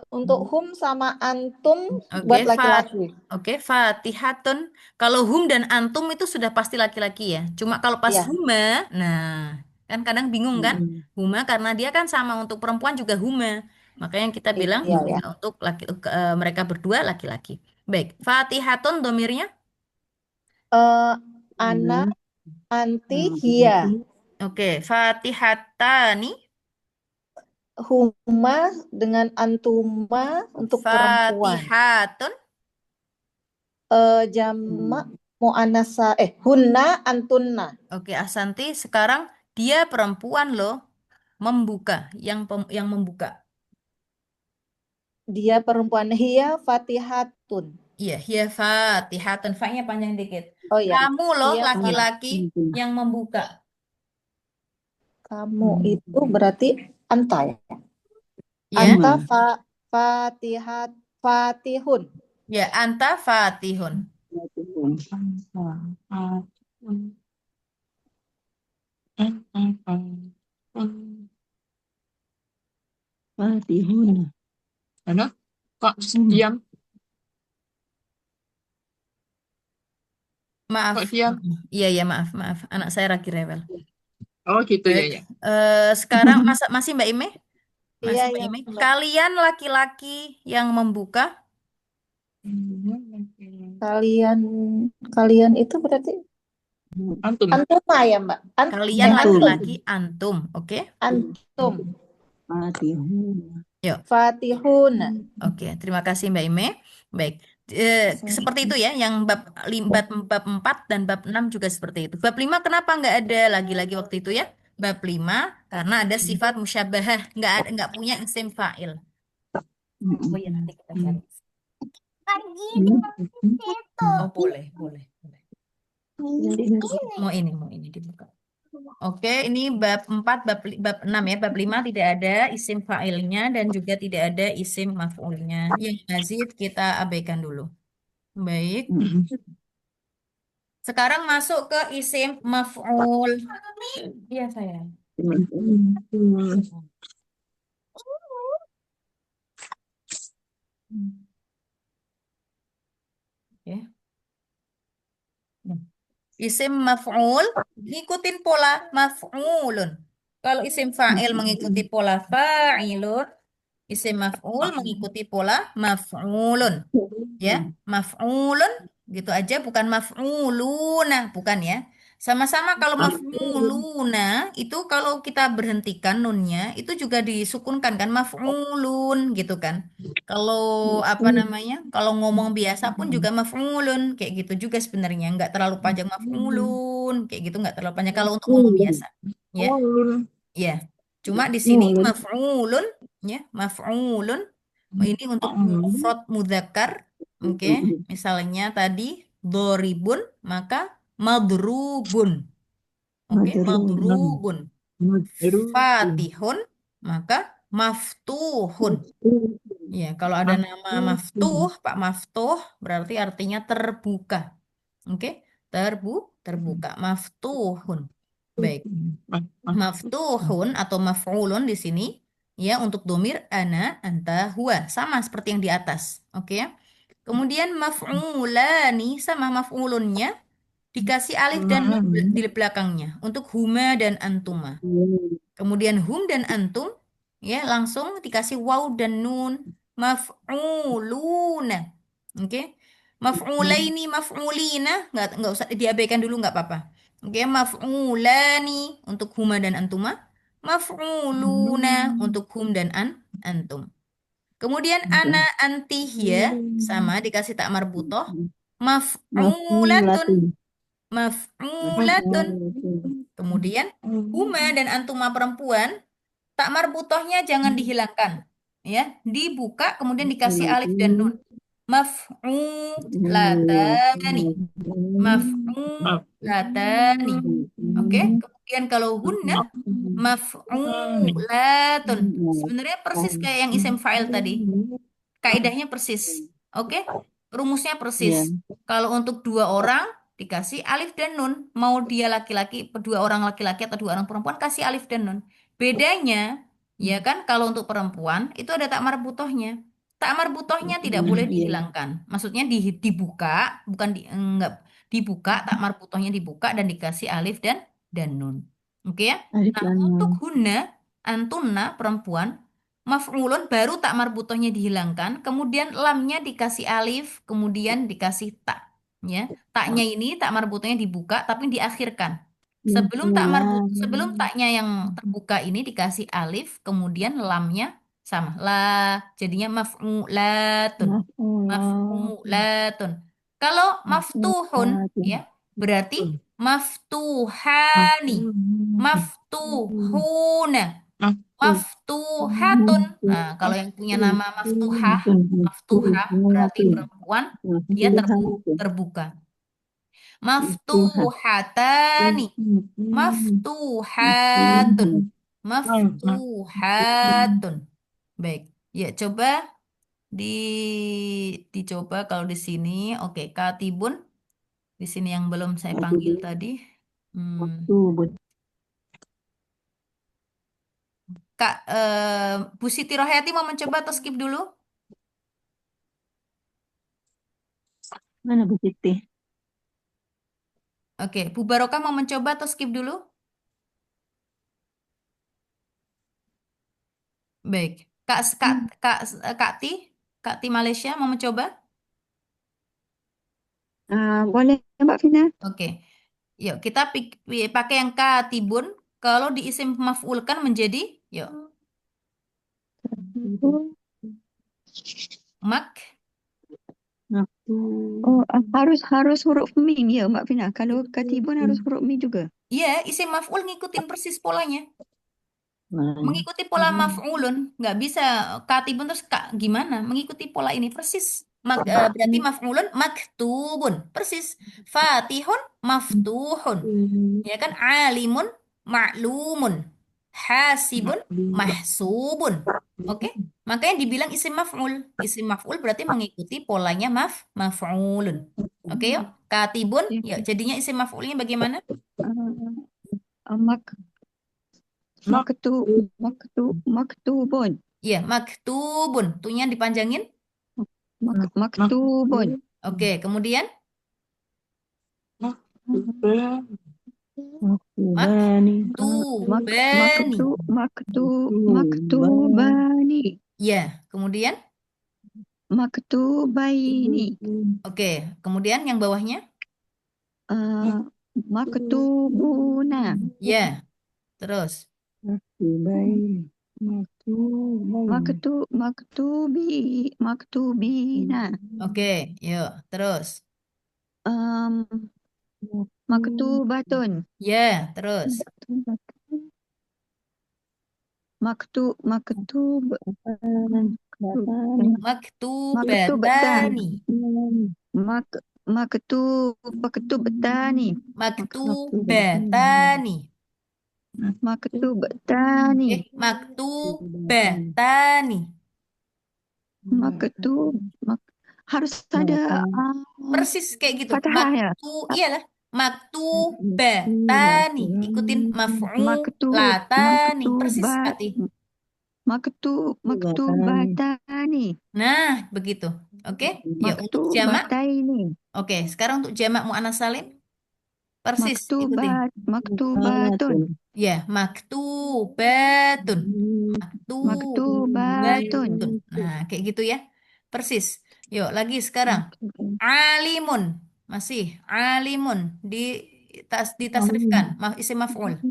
[SPEAKER 2] Untuk hum sama antum
[SPEAKER 1] Oke,
[SPEAKER 2] buat laki-laki.
[SPEAKER 1] oke, Fatihatun. Kalau hum dan antum itu sudah pasti laki-laki ya. Cuma kalau pas
[SPEAKER 2] Iya.
[SPEAKER 1] huma, nah kan kadang bingung kan? Huma karena dia kan sama untuk perempuan juga huma. Makanya kita bilang
[SPEAKER 2] Iya, ya.
[SPEAKER 1] untuk mereka berdua laki-laki. Baik, Fatihatun domirnya.
[SPEAKER 2] Ana, anti, hia.
[SPEAKER 1] Oke, Fatihatani.
[SPEAKER 2] Huma dengan antuma untuk perempuan.
[SPEAKER 1] Fatihatun.
[SPEAKER 2] Jamak muannasa hunna antunna.
[SPEAKER 1] Oke, Asanti. Sekarang dia perempuan loh, membuka, yang membuka.
[SPEAKER 2] Dia perempuan hia fatihatun.
[SPEAKER 1] Iya, hiya fatihatun. Fa-nya panjang dikit.
[SPEAKER 2] Oh ya,
[SPEAKER 1] Kamu loh
[SPEAKER 2] hia
[SPEAKER 1] laki-laki yang membuka.
[SPEAKER 2] kamu itu berarti anta ya.
[SPEAKER 1] Ya,
[SPEAKER 2] Anta fatihun.
[SPEAKER 1] ya, anta fatihun.
[SPEAKER 3] Fatihuna. Ano? Kok diam?
[SPEAKER 1] Maaf.
[SPEAKER 3] Kok diam?
[SPEAKER 1] Iya, ya, maaf. Anak saya lagi rewel.
[SPEAKER 3] Oh gitu ya
[SPEAKER 1] Baik.
[SPEAKER 3] ya.
[SPEAKER 1] Sekarang masih Mbak Ime?
[SPEAKER 2] Iya,
[SPEAKER 1] Masih Mbak
[SPEAKER 2] iya,
[SPEAKER 1] Ime?
[SPEAKER 2] Mbak.
[SPEAKER 1] Kalian laki-laki yang membuka.
[SPEAKER 2] Kalian itu berarti
[SPEAKER 3] Antum.
[SPEAKER 2] antuma ya, Mbak.
[SPEAKER 1] Kalian
[SPEAKER 2] Antum.
[SPEAKER 1] laki-laki antum, oke?
[SPEAKER 2] Antum.
[SPEAKER 3] Fatihuna.
[SPEAKER 1] Yuk.
[SPEAKER 2] Fatihun.
[SPEAKER 1] Oke, terima kasih Mbak Ime. Baik, seperti itu ya, yang bab 4 dan bab 6 juga seperti itu. Bab 5 kenapa nggak ada lagi-lagi waktu itu ya? Bab 5 karena ada sifat musyabahah, nggak punya isim fa'il. Oh iya, nanti kita cari. Oh boleh. Mau ini dibuka. Oke, ini bab 4, bab 6 ya. Bab 5 tidak ada isim fa'ilnya dan juga tidak ada isim maf'ulnya. Yang mazid kita abaikan dulu. Baik. Sekarang masuk ke isim maf'ul. Iya, saya. Oke. Nah, isim maf'ul ngikutin pola maf'ulun. Kalau isim fa'il mengikuti pola fa'ilun, isim maf'ul mengikuti pola maf'ulun. Ya, maf'ulun gitu aja, bukan maf'uluna, bukan ya. Sama-sama kalau maf'uluna itu kalau kita berhentikan nunnya itu juga disukunkan kan maf'ulun gitu kan. Kalau apa namanya? Kalau ngomong biasa pun juga maf'ulun kayak gitu juga sebenarnya, nggak terlalu panjang maf'ulun kayak gitu, nggak terlalu panjang kalau untuk ngomong biasa. Ya.
[SPEAKER 3] Ulun.
[SPEAKER 1] Ya, cuma di sini maf'ulun, ya, maf'ulun ini untuk mufrad mudzakkar, oke. Misalnya tadi doribun, maka madrubun, oke, madrubun. Fatihun, maka maftuhun. Ya, kalau ada nama maftuh, Pak Maftuh, berarti artinya terbuka, oke, terbuka, maftuhun. Baik. Maftuhun atau maf'ulun di sini ya untuk domir ana, anta, huwa sama seperti yang di atas. Oke ya. Kemudian maf'ulani sama maf'ulunnya dikasih alif dan nun di belakangnya untuk huma dan antuma. Kemudian hum dan antum ya langsung dikasih waw dan nun maf'uluna. Oke. Maf'ulaini, maf'ulina nggak usah diabaikan dulu nggak apa-apa. Oke, maf'ulani untuk huma dan antuma, maf'uluna untuk hum dan antum. Kemudian ana antihya sama dikasih tak marbutoh maf'ulatun, maf'ulatun. Kemudian huma dan antuma perempuan tak marbutohnya jangan dihilangkan. Ya, dibuka kemudian dikasih alif dan nun. Maf'ulatani. Maf'ulatani. Oke. Kemudian kalau hunna maf'ulatun. Sebenarnya persis kayak yang isim fa'il tadi. Kaidahnya persis. Oke. Rumusnya persis. Kalau untuk dua orang dikasih alif dan nun. Mau dia laki-laki, dua orang laki-laki atau dua orang perempuan kasih alif dan nun. Bedanya, ya kan, kalau untuk perempuan itu ada tak marbutohnya. Tak marbutohnya tidak boleh dihilangkan. Maksudnya dibuka, bukan enggak dibuka, tak marbutohnya dibuka dan dikasih alif dan nun. Oke ya. Nah, untuk hunna, antunna perempuan, maf'ulun baru tak marbutohnya dihilangkan, kemudian lamnya dikasih alif, kemudian dikasih tak. Ya, taknya ini tak marbutohnya dibuka tapi diakhirkan. Sebelum taknya yang terbuka ini dikasih alif, kemudian lamnya sama la, jadinya maf'ulatun. Maf'ulatun. Kalau maftuhun ya berarti maftuhani, maftuhuna, maftuhatun. Nah, kalau yang punya nama maftuhah, maftuhah berarti perempuan, dia terbuka. Maftuhatani, maftuhatun, maftuhatun. Baik, ya coba di dicoba kalau di sini. Oke, katibun di sini yang belum saya panggil tadi. Kak Bu Siti Rohayati mau mencoba atau skip dulu?
[SPEAKER 4] Mana Bu Siti?
[SPEAKER 1] Oke, Bu Barokah mau mencoba atau skip dulu? Baik. Kak Ti, Kak Ti Malaysia mau mencoba?
[SPEAKER 4] Boleh Mbak Vina?
[SPEAKER 1] Oke. Yuk, kita pakai yang katibun. Kalau diisim maf'ulkan menjadi, yuk, mak.
[SPEAKER 4] Oh, harus huruf mim ya Mbak Vina. Kalau katibun harus huruf mim juga.
[SPEAKER 1] Iya, isim maf'ul ngikutin persis polanya. Mengikuti pola maf'ulun. Nggak bisa katibun terus kak gimana? Mengikuti pola ini persis. Berarti maf'ulun maktubun. Persis. Fatihun maftuhun. Ya kan? Alimun ma'lumun. Hasibun mahsubun. Oke? Makanya dibilang isim maf'ul. Isim maf'ul berarti mengikuti polanya maf'ulun. Oke yuk. Katibun. Yuk, jadinya isim maf'ulnya bagaimana?
[SPEAKER 4] Mak maktubun.
[SPEAKER 1] Iya, maktubun. Tuhnya dipanjangin.
[SPEAKER 4] Maktubun.
[SPEAKER 1] Oke, kemudian
[SPEAKER 3] Maktuban.
[SPEAKER 2] Maktubani.
[SPEAKER 1] maktubani.
[SPEAKER 4] Maktubani.
[SPEAKER 1] Ya, kemudian
[SPEAKER 4] Maktubaini.
[SPEAKER 1] oke, kemudian yang bawahnya?
[SPEAKER 4] Maktubuna.
[SPEAKER 1] Ya, terus.
[SPEAKER 2] Maktubaini.
[SPEAKER 4] Maktubina.
[SPEAKER 1] Oke, yuk, terus.
[SPEAKER 4] Um, Maktubatun.
[SPEAKER 1] Ya, terus.
[SPEAKER 4] Maktub. Maktubatan.
[SPEAKER 1] Maktubatani.
[SPEAKER 4] Maktubtani.
[SPEAKER 1] Maktubatani.
[SPEAKER 4] Maktubtani.
[SPEAKER 1] Maktubatani.
[SPEAKER 4] Harus ada
[SPEAKER 1] Persis kayak gitu.
[SPEAKER 4] fathah ya.
[SPEAKER 1] Iyalah. Maktubatani. Ikutin maf'ulatani. Persis, Ati.
[SPEAKER 4] Maktubatani.
[SPEAKER 1] Nah, begitu. Oke. Ya, untuk jamak.
[SPEAKER 4] Maktubataini.
[SPEAKER 1] Oke, sekarang untuk jamak muannas salim. Persis, ikutin.
[SPEAKER 4] Maktubatun.
[SPEAKER 1] Ya, maktubatun.
[SPEAKER 4] Maktubatun.
[SPEAKER 1] Nah, kayak gitu ya. Persis. Yuk, lagi sekarang. Alimun. Masih alimun ditasrifkan. Isim maf'ul.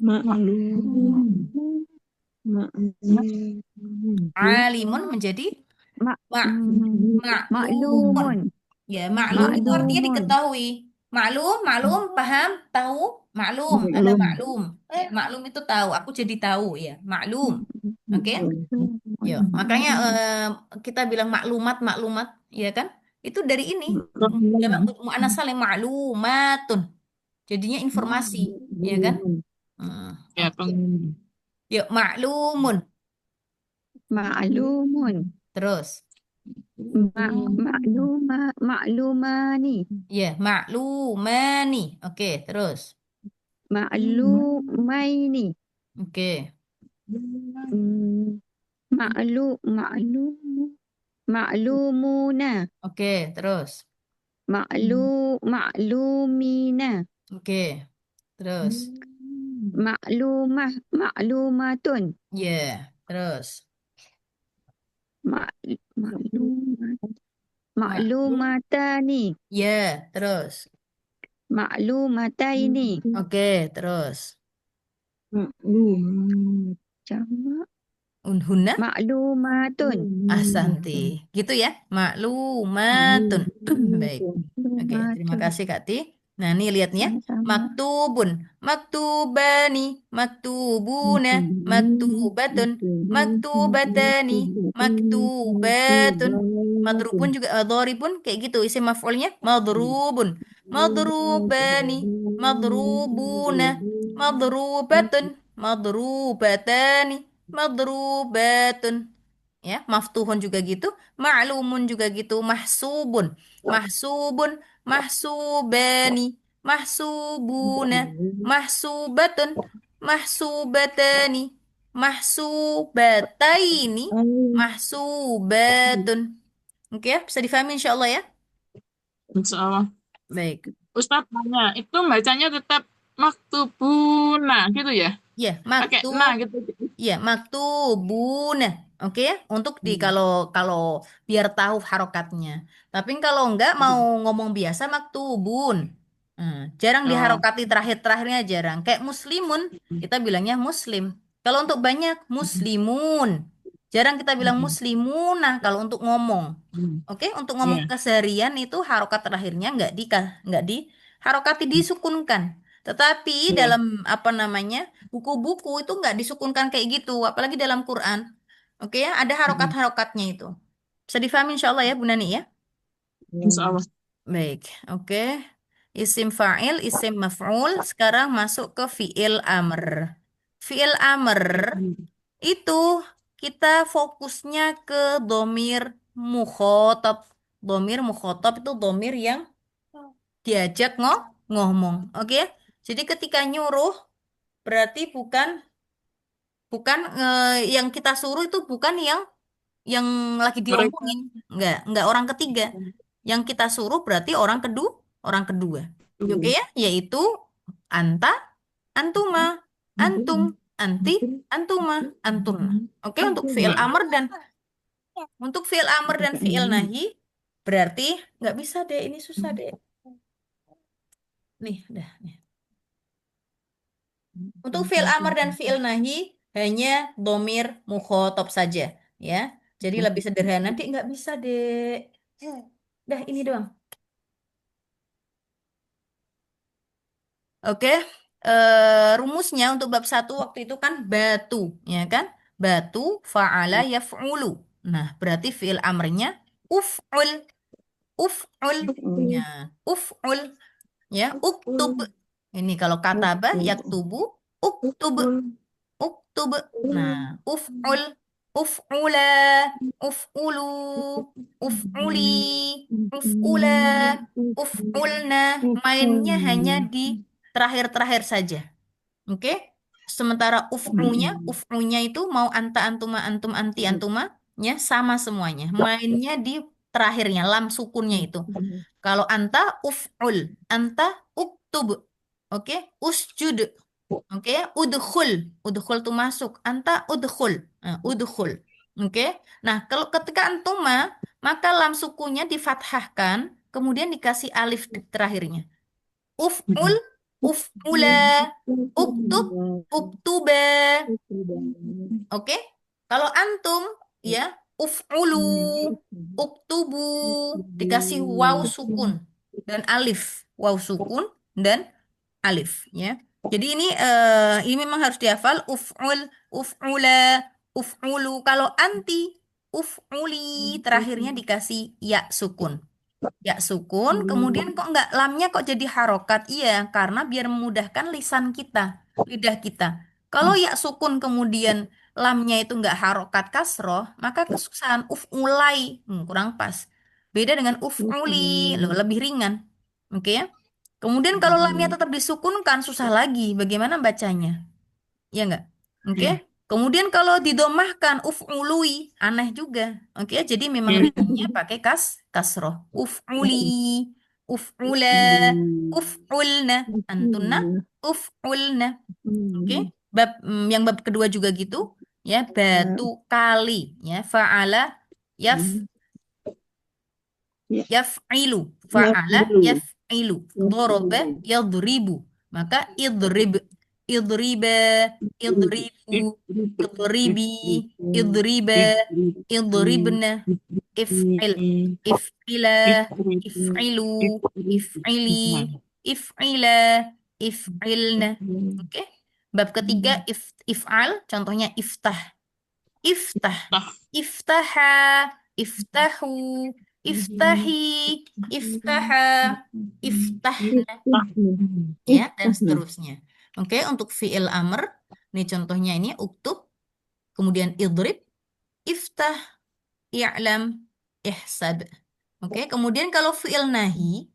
[SPEAKER 2] Maklum.
[SPEAKER 1] Alimun menjadi ma'lumun.
[SPEAKER 4] Maklumun.
[SPEAKER 1] Ya, maklum itu artinya
[SPEAKER 4] Maklumun.
[SPEAKER 1] diketahui. Maklum, paham, tahu, maklum, ada maklum. Maklum itu tahu, aku jadi tahu ya, maklum. Oke? Yo, makanya kita bilang maklumat, ya kan? Itu dari ini. Jamak muannas salim maklumatun. Jadinya informasi, ya kan?
[SPEAKER 3] Ya,
[SPEAKER 1] Oke. Yuk, maklumun.
[SPEAKER 4] Maklumun.
[SPEAKER 1] Terus,
[SPEAKER 4] Maklumani.
[SPEAKER 1] ya, maklumani. Oke, terus.
[SPEAKER 4] Maklumaini.
[SPEAKER 1] Oke.
[SPEAKER 4] Maklumuna.
[SPEAKER 1] Oke, terus.
[SPEAKER 4] Maklumina.
[SPEAKER 1] Oke, terus.
[SPEAKER 4] Maklumatun.
[SPEAKER 1] Ya, terus.
[SPEAKER 4] Maklumatani.
[SPEAKER 1] Ya, terus.
[SPEAKER 4] Maklumataini.
[SPEAKER 1] Oke, terus.
[SPEAKER 4] Jamak.
[SPEAKER 1] Unhunna.
[SPEAKER 4] Maklumatun.
[SPEAKER 1] Ahsanti. Gitu ya. Maklumatun. Baik. Oke, terima kasih Kak Ti. Nah, ini lihatnya.
[SPEAKER 4] Sama-sama.
[SPEAKER 1] Maktubun, maktubani, maktubuna, maktubatun, maktubatani, maktubatun. Madrubun juga, dharibun kayak gitu. Isim maf'ulnya madrubun, madrubani, madrubuna, madrubatun, madrubatani, madrubatun. Ya, maftuhun juga gitu, ma'lumun juga gitu, mahsubun, mahsubun, mahsubani, mahsubuna, mahsubatun, mahsubatani, mahsubataini, mahsubatun. Oke ya, bisa difahami insya Allah ya.
[SPEAKER 3] insya Allah.
[SPEAKER 1] Baik.
[SPEAKER 3] Ustadz tanya, itu bacanya tetap maktubuna gitu ya?
[SPEAKER 1] Ya,
[SPEAKER 3] Pakai na gitu.
[SPEAKER 1] ya, maktubuna. Oke ya, untuk kalau kalau biar tahu harokatnya. Tapi kalau enggak mau ngomong biasa maktubun. Jarang
[SPEAKER 3] Oh.
[SPEAKER 1] diharokati terakhir-terakhirnya jarang. Kayak muslimun, kita bilangnya muslim. Kalau untuk banyak muslimun. Jarang kita bilang muslimuna kalau untuk ngomong. Oke, untuk ngomong
[SPEAKER 3] Iya.
[SPEAKER 1] keseharian itu harokat terakhirnya nggak di harokati disukunkan. Tetapi
[SPEAKER 3] Iya.
[SPEAKER 1] dalam apa namanya buku-buku itu nggak disukunkan kayak gitu, apalagi dalam Quran. Oke ya, ada harokat-harokatnya itu. Bisa difahami insya Allah ya Bu Nani ya.
[SPEAKER 3] Insya Allah.
[SPEAKER 1] Baik, oke. Isim fa'il, isim maf'ul. Sekarang masuk ke fi'il amr. Fi'il amr itu kita fokusnya ke domir mukhotob. Domir mukhotob itu domir yang diajak ngomong. Oke? Jadi ketika nyuruh berarti bukan bukan yang kita suruh itu bukan yang yang lagi
[SPEAKER 3] Mereka.
[SPEAKER 1] diomongin. Enggak orang ketiga. Yang kita suruh berarti orang kedua. Oke ya, yaitu anta, antuma, antum, anti, antuma, antuna. Oke, untuk fiil amr dan fiil nahi berarti nggak bisa deh, ini susah deh. Nih, dah, nih. Untuk fiil amr dan fiil nahi hanya domir mukhotob saja, ya. Jadi lebih sederhana, Dek, nggak bisa, Dek. Dah, ini doang. Oke, rumusnya untuk bab 1 waktu itu kan batu, ya kan? Batu, fa'ala, yaf'ulu. Nah, berarti fiil amrnya uf'ul, uf'ul, ya, uf'ul, ya, uktub. Ini kalau kataba, yaktubu, uktub, uktub. Nah, uf'ul, uf'ula, uf'ulu, uf'uli, uf'ula, uf'ulna. Mainnya hanya di terakhir-terakhir saja. Oke? Sementara uf'unya itu mau anta, antuma, antum, anti, antuma, ya sama semuanya. Mainnya di terakhirnya, lam sukunnya itu. Kalau anta, uf'ul. Anta, uktub. Oke? Usjud. Oke? Udkhul. Udkhul itu masuk. Anta, udkhul. Nah, udkhul. Oke? Nah, kalau ketika antuma, maka lam sukunnya difathahkan, kemudian dikasih alif di terakhirnya. Uf'ul, uf'ula, uktub, uktuba. Oke? Kalau antum, ya, uf'ulu, uktubu, dikasih waw sukun dan alif. Waw sukun dan alif, ya. Jadi ini memang harus dihafal uf'ul, uf'ula, uf'ulu. Kalau anti, uf'uli, terakhirnya dikasih ya sukun. Ya sukun, kemudian kok nggak lamnya kok jadi harokat? Iya, karena biar memudahkan lisan kita, lidah kita. Kalau ya sukun kemudian lamnya itu nggak harokat kasroh, maka kesusahan ulai, kurang pas. Beda dengan uli, lebih ringan. Oke ya. Kemudian kalau lamnya tetap disukunkan, susah lagi. Bagaimana bacanya? Ya nggak? Oke. Kemudian kalau didomahkan uf'ului, aneh juga. Oke, jadi memang ringannya pakai kasroh. Uf'uli, uf'ula, uf'ulna, antunna, uf'ulna. Oke. Yang bab kedua juga gitu, ya, batu kali, ya, fa'ala, yaf, yaf'ilu, fa'ala, yaf'ilu, doroba, yadribu. Maka idrib, idriba, idribu, idribi, idriba, idribna, if'il, if'ila, if'ilu, if'ili, if'ila, if'ilna. Oke. Bab ketiga if'al, contohnya iftah, iftah, iftaha, iftahu, iftahi, iftaha, iftahna, ya, dan seterusnya. Oke, untuk fi'il amr, ini contohnya ini uktub, kemudian idrib, iftah, i'lam, ihsab. Oke, kemudian kalau fi'il nahi,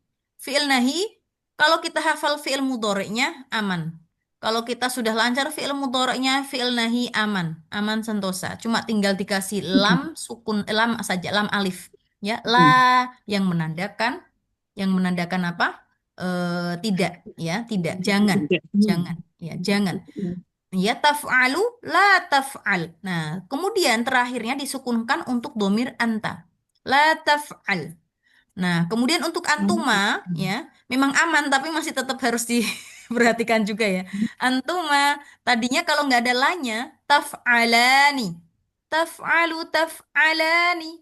[SPEAKER 1] kalau kita hafal fi'il mudhari'nya aman. Kalau kita sudah lancar fi'il mudhari'nya, fi'il nahi aman, aman sentosa. Cuma tinggal dikasih lam sukun, lam saja, lam alif. Ya, la yang menandakan apa? Tidak, ya, tidak, jangan, jangan, ya, jangan. Ya, taf'alu, la taf'al. Nah, kemudian terakhirnya disukunkan untuk domir anta. La taf'al. Nah, kemudian untuk antuma, ya, memang aman, tapi masih tetap harus diperhatikan juga ya. Antuma, tadinya kalau nggak ada lanya, taf'alani. Taf'alu, taf'alani.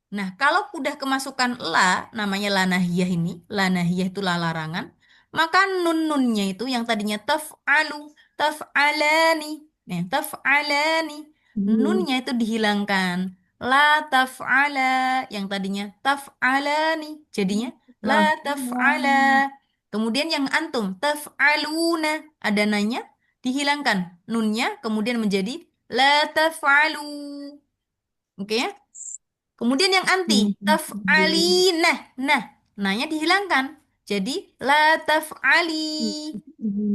[SPEAKER 1] Nah, kalau udah kemasukan la, namanya la nahiyah ini, la nahiyah itu la larangan, maka nun-nunnya itu yang tadinya taf'alu, taf'alani. Nah, taf'alani. Nunnya itu dihilangkan. La taf'ala, yang tadinya taf'alani. Jadinya la taf'ala. Kemudian yang antum, taf'aluna. Ada nanya, dihilangkan. Nunnya kemudian menjadi la taf'alu. Oke ya? Kemudian yang anti, taf'alina. Nah, nanya dihilangkan. Jadi, la taf'ali.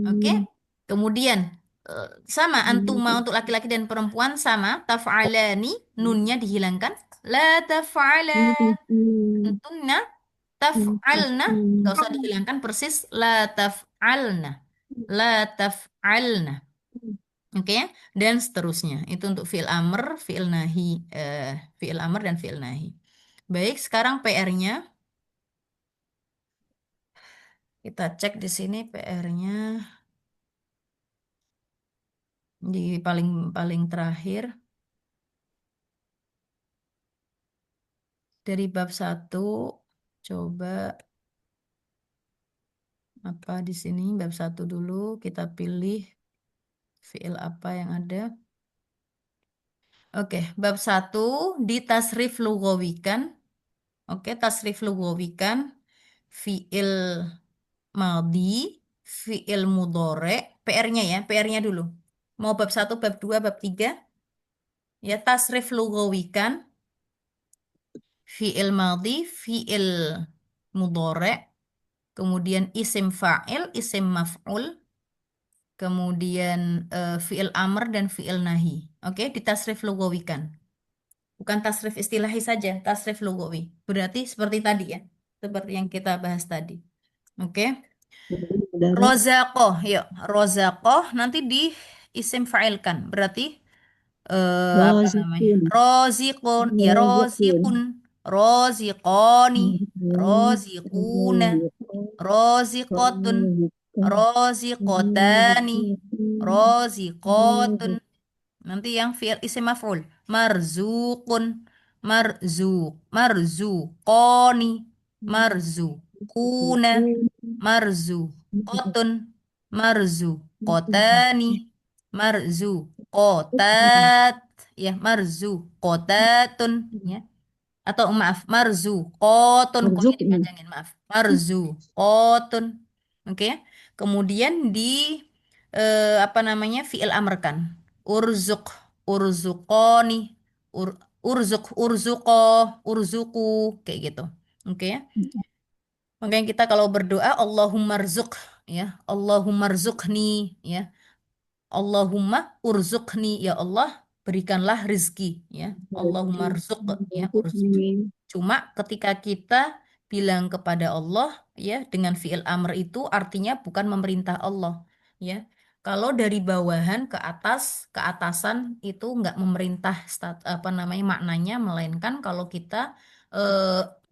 [SPEAKER 1] Oke. Kemudian, Sama antuma untuk laki-laki dan perempuan sama. Taf'alani nunnya dihilangkan. La taf'alan. Antunna taf'alna nggak usah dihilangkan persis. La taf'alna. La taf'alna. Oke ya? Dan seterusnya. Itu untuk fi'il amr, fi'il nahi, fi'il amr dan fi'il nahi. Baik, sekarang PR-nya kita cek di sini PR-nya di paling paling terakhir dari bab 1. Coba apa di sini bab 1 dulu kita pilih fi'il apa yang ada. Oke, bab 1 di tasrif lugawikan. Oke, tasrif lugawikan fi'il Maldi, fi'il mudhore, PR-nya ya, PR-nya dulu. Mau bab 1, bab 2, bab 3. Ya, tasrif lugawikan, fi'il maldi, fi'il mudhore, kemudian isim fa'il, isim maf'ul, kemudian fi'il amr dan fi'il nahi. Oke, ditasrif lugawikan. Bukan tasrif istilahi saja, tasrif lugawi. Berarti seperti tadi ya, seperti yang kita bahas tadi. Oke.
[SPEAKER 4] Saudara.
[SPEAKER 1] Rozaqoh, yuk. Rozaqoh nanti di isim fa'ilkan. Berarti apa namanya?
[SPEAKER 4] Rozikun.
[SPEAKER 1] Rozikun, ya
[SPEAKER 4] Rozikun.
[SPEAKER 1] rozikun. Rozikoni, rozikuna,
[SPEAKER 4] Rozikun.
[SPEAKER 1] rozikotun, rozikotani, rozikotun. Nanti yang fi'il isim maf'ul. Marzukun, marzukoni, marzukuna, marzukotun, marzukotani, marzukotat, ya marzukotatun, ya. Atau maaf, marzukotun, koknya
[SPEAKER 4] Marzukun.
[SPEAKER 1] dipanjangin, maaf. Marzukotun. Oke ya. Kemudian di apa namanya? Fi'il amr kan. Urzuk, urzukoni, ur, urzuk, urzuko, urzuku, kayak gitu. Oke ya. Makanya kita kalau berdoa Allahumma rzuk, ya. Allahumma rzukni, ya. Allahumma urzukni, ya Allah, berikanlah rizki, ya. Allahumma rzuk, ya, urzuk. Cuma ketika kita bilang kepada Allah, ya, dengan fi'il amr itu artinya bukan memerintah Allah, ya. Kalau dari bawahan ke atas, ke atasan itu nggak memerintah apa namanya maknanya, melainkan kalau kita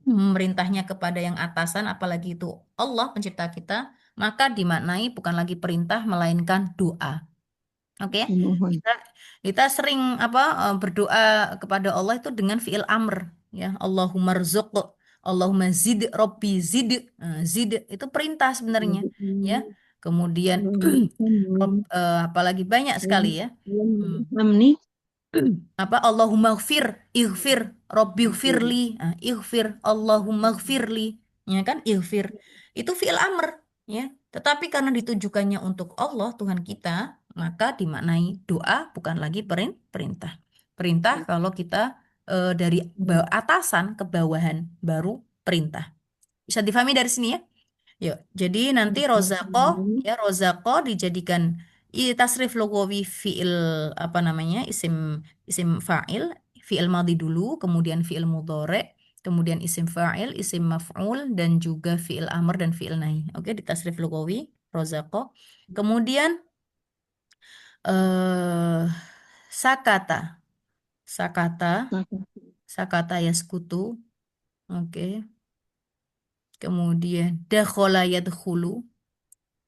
[SPEAKER 1] memerintahnya kepada yang atasan, apalagi itu Allah pencipta kita, maka dimaknai bukan lagi perintah melainkan doa. Oke,
[SPEAKER 4] Memohon.
[SPEAKER 1] kita kita sering apa berdoa kepada Allah itu dengan fiil amr, ya. Allahumma rzuq, Allahumma zid, Robbi zid. Zid itu perintah sebenarnya, ya. Kemudian apalagi banyak sekali ya. Hmm.
[SPEAKER 4] Amni.
[SPEAKER 1] Apa Allahumma gfir, ighfir, Robbi gfirli, ighfir, Allahumma gfirli, ya kan, ighfir itu fiil amr, ya, tetapi karena ditujukannya untuk Allah Tuhan kita, maka dimaknai doa bukan lagi perintah. Perintah kalau kita dari atasan ke bawahan baru perintah. Bisa difahami dari sini ya. Yuk, jadi nanti rozako, ya rozako dijadikan tasrif logawi fiil apa namanya, isim isim fa'il, fiil madhi dulu, kemudian fiil mudhore, kemudian isim fa'il, isim maf'ul, dan juga fiil amr dan fiil nahi. Oke, di tasrif logawi rozako. Kemudian eh sakata, sakata, sakata yaskutu. Oke. Kemudian dakhala yadkhulu.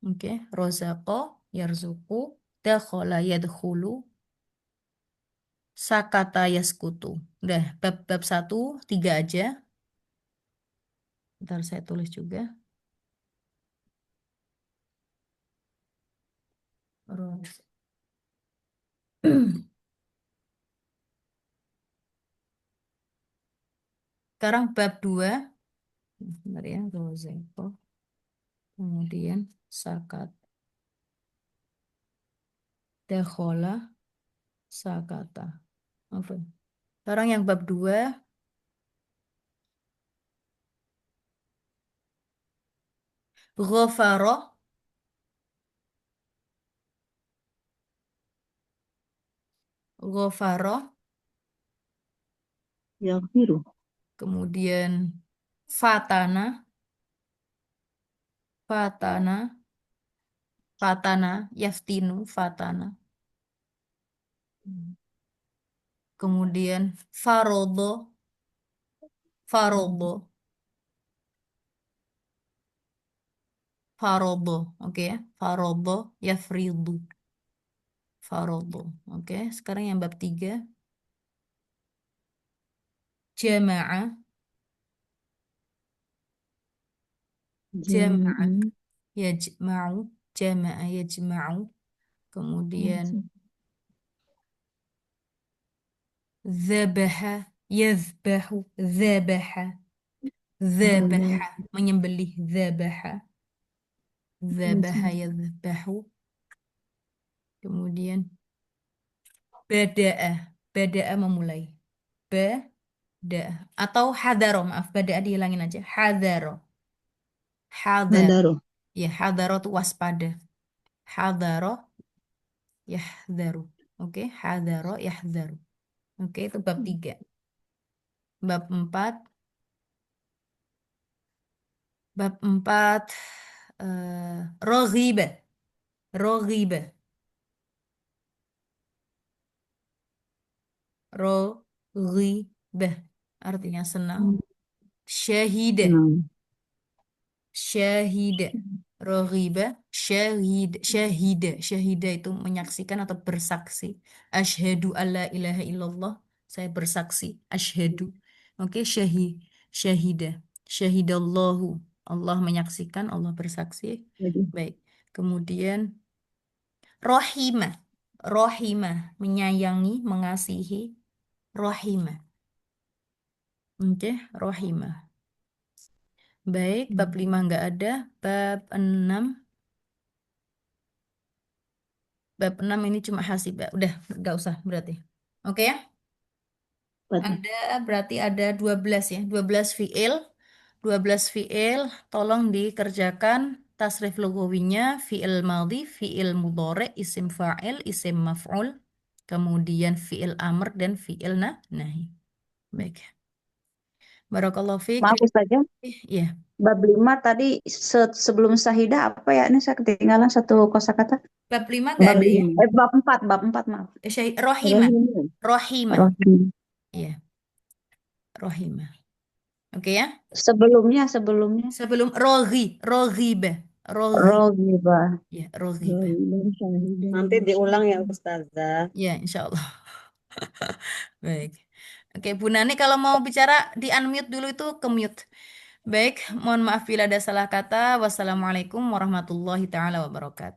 [SPEAKER 1] Oke, rozako, yarzuku, dakhala yadkhulu, sakata yaskutu. Udah, bab 1, 3 aja. Ntar saya tulis juga. Roz- Sekarang bab 2. Bentar ya, rozako. Kemudian sakat, dakhala, sakata. Apa? Sekarang yang bab 2. Ghafara, Ghafara,
[SPEAKER 4] Yaghfiru.
[SPEAKER 1] kemudian fatana, fatana, fatana, yaftinu, fatana. Kemudian farodo, farodo, farodo, oke ya. Farodo, yafridu, farodo. Oke, sekarang yang bab 3. Jama'ah, jama'ah,
[SPEAKER 4] Jamaah.
[SPEAKER 1] yajma'u, jama'ah, yajma'u. Kemudian zabaha, yazbahu, zabaha, zabaha, menyembelih, zabaha, zabaha, yazbahu. Kemudian bada'a, bada'a memulai. Bada'a. Atau hadaro, maaf, bada'a dihilangin aja. Hadaro, hadar.
[SPEAKER 4] Hadaro.
[SPEAKER 1] Ya, hadaro itu waspada. Hadaro, yahdaru. Oke, hadaro, yahdaru. Oke, itu bab 3. Bab 4. Bab 4. Roghiba. Roghiba. Roghibah artinya senang. Syahida,
[SPEAKER 4] Senang.
[SPEAKER 1] syahida. Roghibah, syahida, syahida. Syahida itu menyaksikan atau bersaksi. Asyhadu alla ilaha illallah. Saya bersaksi. Asyhadu. Oke, syahida. Syahidallahu. Allah menyaksikan, Allah bersaksi.
[SPEAKER 4] Jadi,
[SPEAKER 1] Baik. Kemudian rohimah. Rohimah, menyayangi, mengasihi. Rohimah. Oke, rohimah. Baik, bab 5 nggak ada. Bab 6. Bab 6 ini cuma hasibah. Udah, nggak usah berarti. Oke ya? Ada, berarti ada 12 ya. 12 fiil. 12 fiil. Tolong dikerjakan tasrif lugawinya. Fiil madhi, fiil mudhari, isim fa'il, isim maf'ul. Kemudian fiil amr dan fiil nahi. Baik. Barakallahu fiik.
[SPEAKER 4] maaf saja.
[SPEAKER 1] Ya.
[SPEAKER 4] Bab 5 tadi sebelum Syahidah apa ya? Ini saya ketinggalan satu kosakata.
[SPEAKER 1] Bab 5 nggak
[SPEAKER 4] Bab
[SPEAKER 1] ada ya.
[SPEAKER 4] 5. Bab 4 maaf.
[SPEAKER 1] Rohimah.
[SPEAKER 4] Rohim.
[SPEAKER 1] Rohimah.
[SPEAKER 4] Rohim.
[SPEAKER 1] Iya, rohimah. Oke ya.
[SPEAKER 4] Sebelumnya
[SPEAKER 1] Sebelum roghibah.
[SPEAKER 4] Roghibah.
[SPEAKER 1] Ya, roghibah.
[SPEAKER 2] Nanti diulang ya Ustazah.
[SPEAKER 1] Ya, insya Allah. Baik. Oke, Bu Nani kalau mau bicara di unmute dulu itu ke mute. Baik, mohon maaf bila ada salah kata. Wassalamualaikum warahmatullahi taala wabarakatuh.